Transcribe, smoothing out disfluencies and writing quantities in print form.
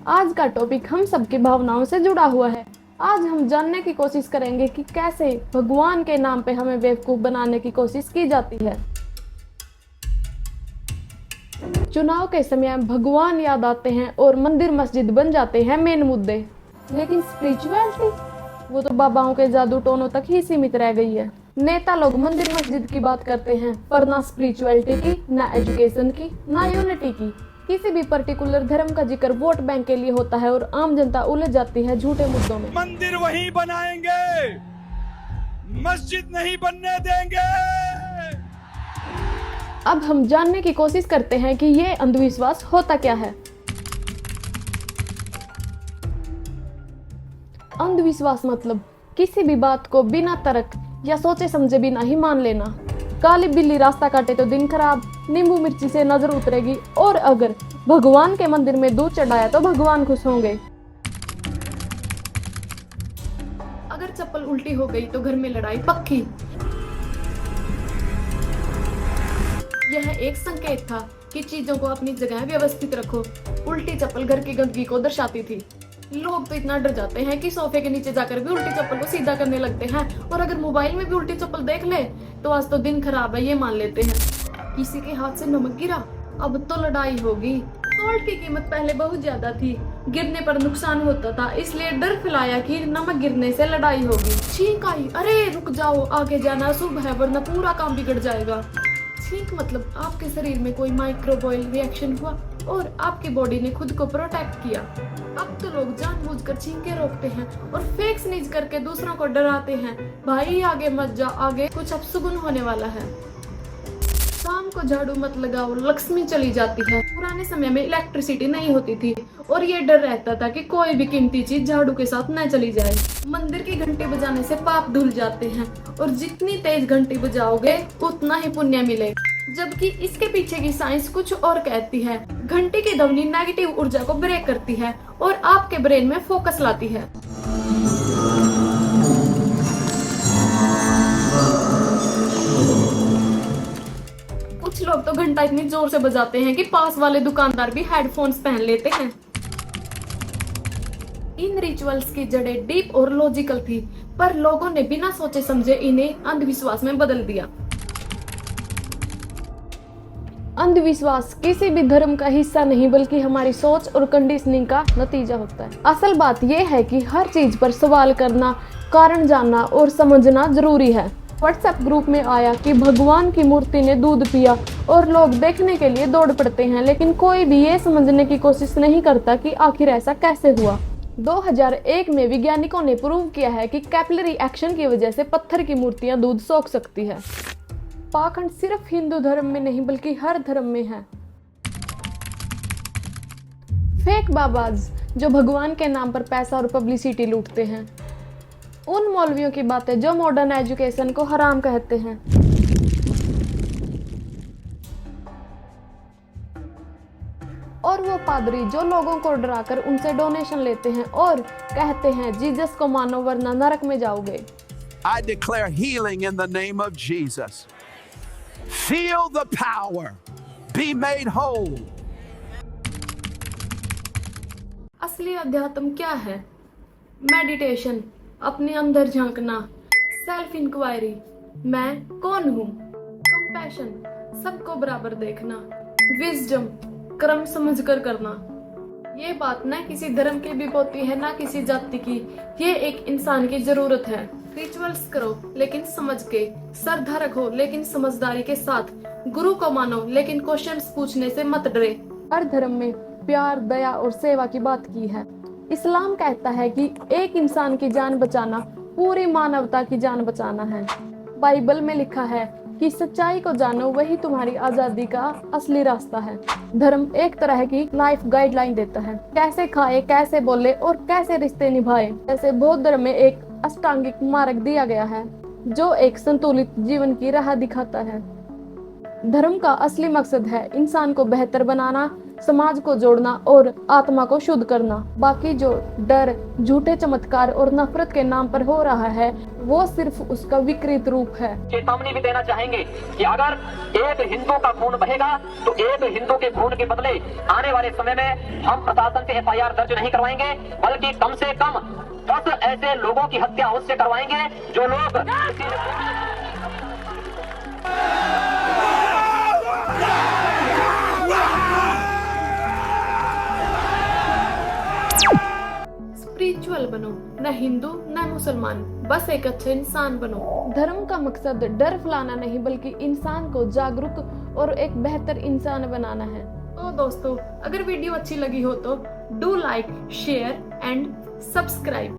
आज का टॉपिक हम सबकी भावनाओं से जुड़ा हुआ है। आज हम जानने की कोशिश करेंगे कि कैसे भगवान के नाम पे हमें बेवकूफ बनाने की कोशिश की जाती है। चुनाव के समय भगवान याद आते हैं और मंदिर मस्जिद बन जाते हैं मेन मुद्दे, लेकिन स्पिरिचुअलिटी वो तो बाबाओं के जादू टोनों तक ही सीमित रह गई है। नेता लोग मंदिर मस्जिद की बात करते हैं पर ना स्पिरिचुअलिटी की, ना एजुकेशन की, ना यूनिटी की। किसी भी पर्टिकुलर धर्म का जिक्र वोट बैंक के लिए होता है और आम जनता उलझ जाती है झूठे मुद्दों में। मंदिर वहीं बनाएंगे, मस्जिद नहीं बनने देंगे। अब हम जानने की कोशिश करते हैं कि ये अंधविश्वास होता क्या है। अंधविश्वास मतलब किसी भी बात को बिना तर्क या सोचे समझे बिना ही मान लेना। काली बिल्ली रास्ता काटे तो दिन खराब, नींबू मिर्ची से नजर उतरेगी, और अगर भगवान के मंदिर में दूध चढ़ाया तो भगवान खुश होंगे। अगर चप्पल उल्टी हो गई तो घर में लड़ाई पक्की। यह एक संकेत था कि चीजों को अपनी जगह व्यवस्थित रखो। उल्टी चप्पल घर की गंदगी को दर्शाती थी। लोग तो इतना डर जाते हैं कि सोफे के नीचे जाकर भी उल्टी चप्पल को सीधा करने लगते हैं, और अगर मोबाइल में भी उल्टी चप्पल देख ले तो आज तो दिन खराब है ये मान लेते हैं। किसी के हाथ से नमक गिरा, अब तो लड़ाई होगी। सॉल्ट की कीमत पहले बहुत ज्यादा थी, गिरने पर नुकसान होता था, इसलिए डर फैलाया कि नमक गिरने से लड़ाई होगी। छींक आई, अरे रुक जाओ, आगे जाना शुभ है वरना पूरा काम बिगड़ जाएगा। छींक मतलब आपके शरीर में कोई माइक्रोबायल रिएक्शन हुआ और आपकी बॉडी ने खुद को प्रोटेक्ट किया। अब तो लोग जानबूझकर छींके रोकते हैं और फेक स्नीज करके दूसरों को डराते हैं, भाई आगे मत जा, आगे कुछ अपशगुन होने वाला है। शाम को झाड़ू मत लगाओ, लक्ष्मी चली जाती है। पुराने समय में इलेक्ट्रिसिटी नहीं होती थी और ये डर रहता था कि कोई भी कीमती चीज झाड़ू के साथ न चली जाए। मंदिर की घंटी बजाने से पाप धुल जाते हैं और जितनी तेज घंटी बजाओगे उतना ही पुण्य मिलेगा। जबकि इसके पीछे की साइंस कुछ और कहती है। घंटी की ध्वनि नेगेटिव ऊर्जा को ब्रेक करती है और आपके ब्रेन में फोकस लाती है। कुछ लोग तो घंटा इतनी जोर से बजाते हैं कि पास वाले दुकानदार भी हेडफोन्स पहन लेते हैं। इन रिचुअल्स की जड़ें डीप और लॉजिकल थी, पर लोगों ने बिना सोचे समझे इन्हें अंधविश्वास में बदल दिया। अंधविश्वास किसी भी धर्म का हिस्सा नहीं बल्कि हमारी सोच और कंडीशनिंग का नतीजा होता है। असल बात यह है कि हर चीज पर सवाल करना, कारण जानना और समझना जरूरी है। व्हाट्सएप ग्रुप में आया कि भगवान की मूर्ति ने दूध पिया और लोग देखने के लिए दौड़ पड़ते हैं, लेकिन कोई भी ये समझने की कोशिश नहीं करता कि आखिर ऐसा कैसे हुआ। 2001 में वैज्ञानिकों ने प्रूव किया है कि कैपिलरी एक्शन की वजह से पत्थर की मूर्तियां दूध सोख सकती है। पाखंड सिर्फ हिंदू धर्म में नहीं बल्कि हर धर्म में है। फेक बाबाज जो भगवान के नाम पर पैसा और पब्लिसिटी लूटते हैं। उन मौलवियों की बातें जो मॉडर्न एजुकेशन को हराम कहते हैं। और वो पादरी जो लोगों को डराकर उनसे डोनेशन लेते हैं और कहते हैं जीसस को मानो वरना नरक में जाओगे। I declare healing in the name of Jesus. Feel the power. Be made whole. असली अध्यात्म क्या है? मेडिटेशन, अपने अंदर झांकना, सेल्फ इंक्वायरी, मैं कौन हूँ, कंपैशन, सबको बराबर देखना, विजडम, क्रम समझकर करना। ये बात ना किसी धर्म की विभूति है ना किसी जाति की, ये एक इंसान की जरूरत है। रिचुअल्स करो लेकिन समझ के, श्रद्धा रखो लेकिन समझदारी के साथ, गुरु को मानो लेकिन क्वेश्चंस पूछने से मत डरे। हर धर्म में प्यार, दया और सेवा की बात की है। इस्लाम कहता है कि एक इंसान की जान बचाना पूरी मानवता की जान बचाना है। बाइबल में लिखा है कि सच्चाई को जानो वही तुम्हारी आजादी का असली रास्ता है। धर्म एक तरह की लाइफ गाइडलाइन देता है, कैसे खाए, कैसे बोले और कैसे रिश्ते निभाए। जैसे बौद्ध धर्म में एक अष्टांगिक मार्ग दिया गया है जो एक संतुलित जीवन की राह दिखाता है। धर्म का असली मकसद है इंसान को बेहतर बनाना, समाज को जोड़ना और आत्मा को शुद्ध करना। बाकी जो डर, झूठे चमत्कार और नफरत के नाम पर हो रहा है वो सिर्फ उसका विकृत रूप है। चेतावनी भी देना चाहेंगे कि अगर एक हिंदू का खून बहेगा तो एक हिंदू के खून के बदले आने वाले समय में हम प्रशासन से FIR दर्ज नहीं करवाएंगे, बल्कि कम से कम 10 ऐसे लोगों की हत्या उससे करवाएंगे जो लोग स्पिरिचुअल बनो, न हिंदू न मुसलमान, बस एक अच्छा इंसान बनो। धर्म का मकसद डर फैलाना नहीं बल्कि इंसान को जागरूक और एक बेहतर इंसान बनाना है। तो दोस्तों, अगर वीडियो अच्छी लगी हो तो do like, share and subscribe.